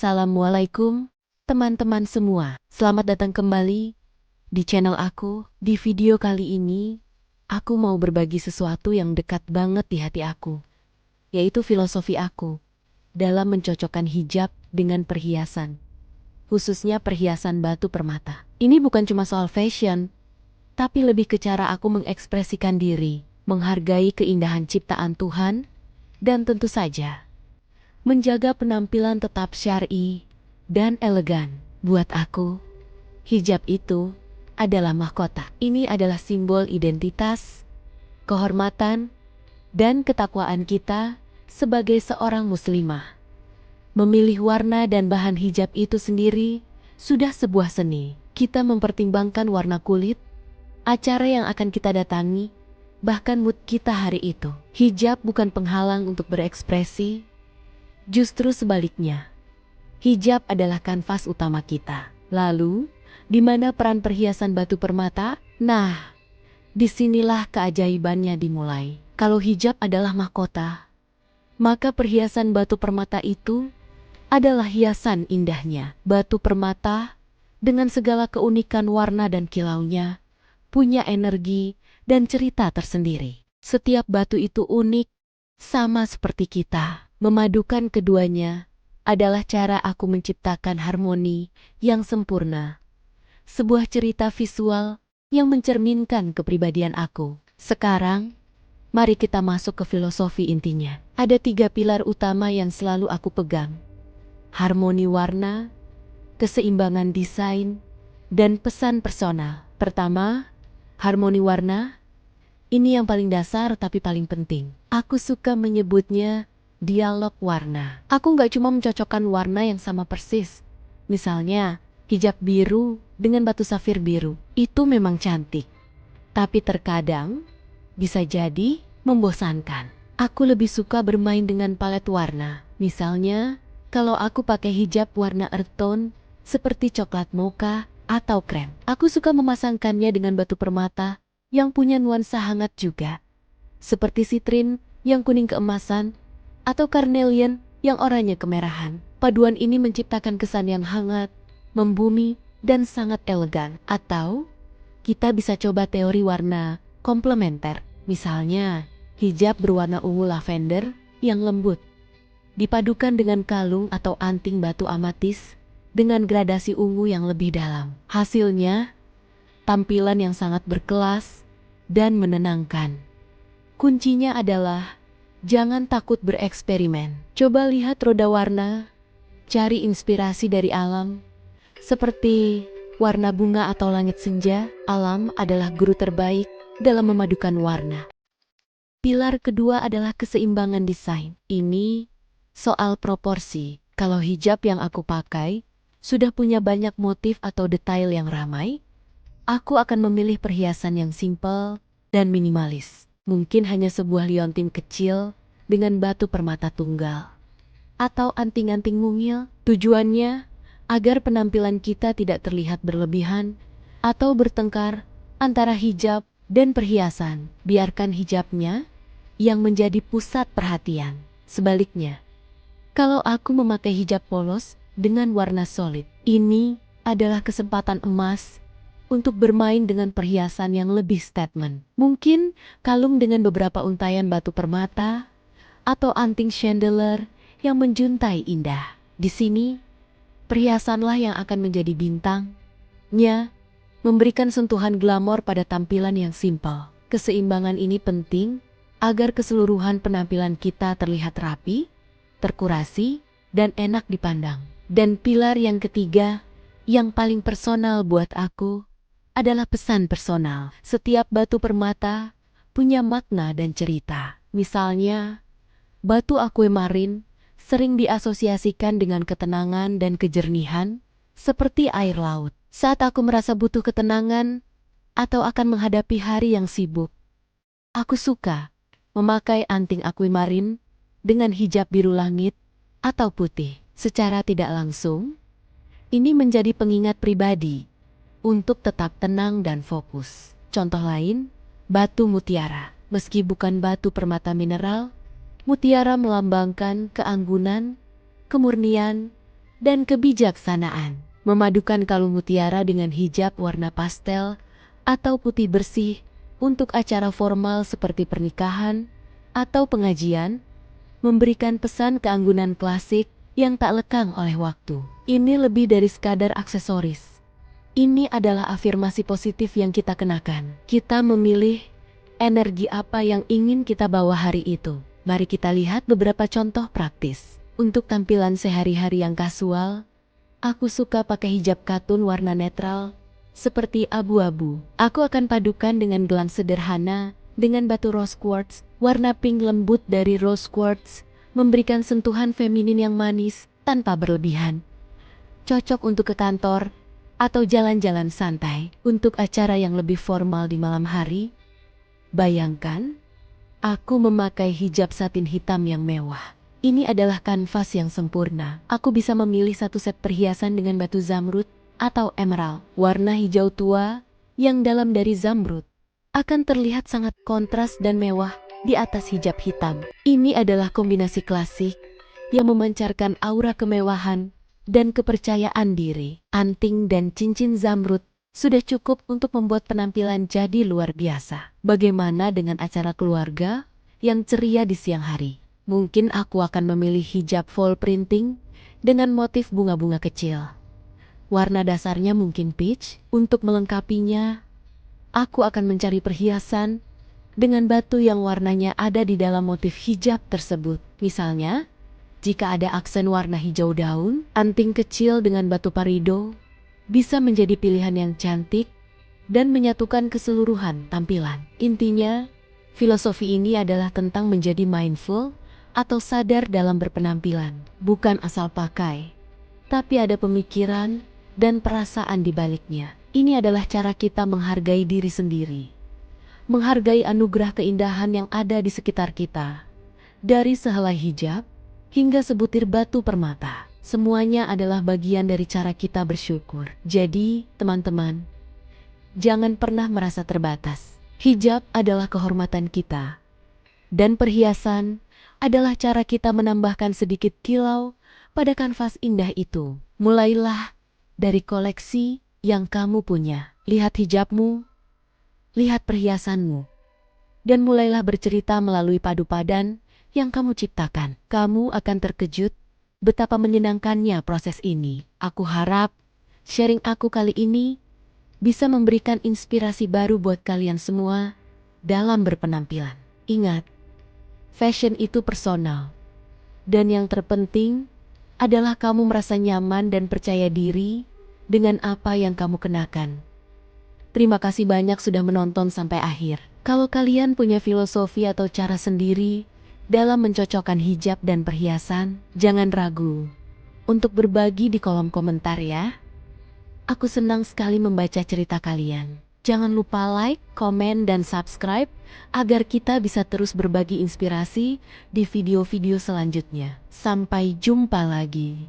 Assalamualaikum, teman-teman semua. Selamat datang kembali di channel aku. Di video kali ini, aku mau berbagi sesuatu yang dekat banget di hati aku, yaitu filosofi aku dalam mencocokkan hijab dengan perhiasan, khususnya perhiasan batu permata. Ini bukan cuma soal fashion, tapi lebih ke cara aku mengekspresikan diri, menghargai keindahan ciptaan Tuhan, dan tentu saja menjaga penampilan tetap syar'i dan elegan. Buat aku, hijab itu adalah mahkota. Ini adalah simbol identitas, kehormatan, dan ketakwaan kita sebagai seorang muslimah. Memilih warna dan bahan hijab itu sendiri sudah sebuah seni. Kita mempertimbangkan warna kulit, acara yang akan kita datangi, bahkan mood kita hari itu. Hijab bukan penghalang untuk berekspresi, justru sebaliknya. Hijab adalah kanvas utama kita. Lalu, di mana peran perhiasan batu permata? Nah, disinilah keajaibannya dimulai. Kalau hijab adalah mahkota, maka perhiasan batu permata itu adalah hiasan indahnya. Batu permata, dengan segala keunikan warna dan kilaunya, punya energi dan cerita tersendiri. Setiap batu itu unik, sama seperti kita. Memadukan keduanya adalah cara aku menciptakan harmoni yang sempurna. Sebuah cerita visual yang mencerminkan kepribadian aku. Sekarang, mari kita masuk ke filosofi intinya. Ada 3 pilar utama yang selalu aku pegang: harmoni warna, keseimbangan desain, dan pesan personal. Pertama, harmoni warna. Ini yang paling dasar tapi paling penting. Aku suka menyebutnya dialog warna. Aku nggak cuma mencocokkan warna yang sama persis. Misalnya, hijab biru dengan batu safir biru. Itu memang cantik. Tapi terkadang bisa jadi membosankan. Aku lebih suka bermain dengan palet warna. Misalnya, kalau aku pakai hijab warna earth tone seperti coklat mocha atau krem, aku suka memasangkannya dengan batu permata yang punya nuansa hangat juga, seperti sitrin yang kuning keemasan atau carnelian yang oranye kemerahan. Paduan ini menciptakan kesan yang hangat, membumi, dan sangat elegan. Atau kita bisa coba teori warna komplementer. Misalnya, hijab berwarna ungu lavender yang lembut dipadukan dengan kalung atau anting batu amatis dengan gradasi ungu yang lebih dalam. Hasilnya, tampilan yang sangat berkelas dan menenangkan. Kuncinya adalah jangan takut bereksperimen. Coba lihat roda warna, cari inspirasi dari alam, seperti warna bunga atau langit senja. Alam adalah guru terbaik dalam memadukan warna. Pilar kedua adalah keseimbangan desain. Ini soal proporsi. Kalau hijab yang aku pakai sudah punya banyak motif atau detail yang ramai, aku akan memilih perhiasan yang simpel dan minimalis. Mungkin hanya sebuah liontin kecil dengan batu permata tunggal, atau anting-anting mungil. Tujuannya agar penampilan kita tidak terlihat berlebihan atau bertengkar antara hijab dan perhiasan. Biarkan hijabnya yang menjadi pusat perhatian. Sebaliknya, kalau aku memakai hijab polos dengan warna solid, ini adalah kesempatan emas untuk bermain dengan perhiasan yang lebih statement. Mungkin kalung dengan beberapa untayan batu permata atau anting chandelier yang menjuntai indah. Di sini, perhiasanlah yang akan menjadi bintangnya, memberikan sentuhan glamor pada tampilan yang simpel. Keseimbangan ini penting agar keseluruhan penampilan kita terlihat rapi, terkurasi, dan enak dipandang. Dan pilar yang ketiga, yang paling personal buat aku, adalah pesan personal. Setiap batu permata punya makna dan cerita. Misalnya, batu aquamarine sering diasosiasikan dengan ketenangan dan kejernihan, seperti air laut. Saat aku merasa butuh ketenangan atau akan menghadapi hari yang sibuk, aku suka memakai anting aquamarine dengan hijab biru langit atau putih. Secara tidak langsung, ini menjadi pengingat pribadi untuk tetap tenang dan fokus. Contoh lain, batu mutiara. Meski bukan batu permata mineral, mutiara melambangkan keanggunan, kemurnian, dan kebijaksanaan. Memadukan kalung mutiara dengan hijab warna pastel atau putih bersih untuk acara formal seperti pernikahan atau pengajian, memberikan pesan keanggunan klasik yang tak lekang oleh waktu. Ini lebih dari sekadar aksesoris. Ini adalah afirmasi positif yang kita kenakan. Kita memilih energi apa yang ingin kita bawa hari itu. Mari kita lihat beberapa contoh praktis. Untuk tampilan sehari-hari yang kasual, aku suka pakai hijab katun warna netral, seperti abu-abu. Aku akan padukan dengan gelang sederhana, dengan batu rose quartz, warna pink lembut dari rose quartz, memberikan sentuhan feminin yang manis, tanpa berlebihan. Cocok untuk ke kantor, atau jalan-jalan santai. Untuk acara yang lebih formal di malam hari, bayangkan, aku memakai hijab satin hitam yang mewah. Ini adalah kanvas yang sempurna. Aku bisa memilih satu set perhiasan dengan batu zamrud atau emerald, warna hijau tua yang dalam dari zamrud. Akan terlihat sangat kontras dan mewah di atas hijab hitam. Ini adalah kombinasi klasik yang memancarkan aura kemewahan dan kepercayaan diri. Anting dan cincin zamrud sudah cukup untuk membuat penampilan jadi luar biasa. Bagaimana dengan acara keluarga yang ceria di siang hari? Mungkin aku akan memilih hijab full printing dengan motif bunga-bunga kecil. Warna dasarnya mungkin peach. Untuk melengkapinya, aku akan mencari perhiasan dengan batu yang warnanya ada di dalam motif hijab tersebut. Misalnya, jika ada aksen warna hijau daun, anting kecil dengan batu parido bisa menjadi pilihan yang cantik dan menyatukan keseluruhan tampilan. Intinya, filosofi ini adalah tentang menjadi mindful atau sadar dalam berpenampilan, bukan asal pakai, tapi ada pemikiran dan perasaan di baliknya. Ini adalah cara kita menghargai diri sendiri, menghargai anugerah keindahan yang ada di sekitar kita. Dari sehelai hijab hingga sebutir batu permata, semuanya adalah bagian dari cara kita bersyukur. Jadi, teman-teman, jangan pernah merasa terbatas. Hijab adalah kehormatan kita, dan perhiasan adalah cara kita menambahkan sedikit kilau pada kanvas indah itu. Mulailah dari koleksi yang kamu punya. Lihat hijabmu, lihat perhiasanmu, dan mulailah bercerita melalui padu padan yang kamu ciptakan. Kamu akan terkejut betapa menyenangkannya proses ini. Aku harap sharing aku kali ini bisa memberikan inspirasi baru buat kalian semua dalam berpenampilan. Ingat, fashion itu personal. Dan yang terpenting adalah kamu merasa nyaman dan percaya diri dengan apa yang kamu kenakan. Terima kasih banyak sudah menonton sampai akhir. Kalau kalian punya filosofi atau cara sendiri dalam mencocokkan hijab dan perhiasan, jangan ragu untuk berbagi di kolom komentar ya. Aku senang sekali membaca cerita kalian. Jangan lupa like, komen, dan subscribe agar kita bisa terus berbagi inspirasi di video-video selanjutnya. Sampai jumpa lagi.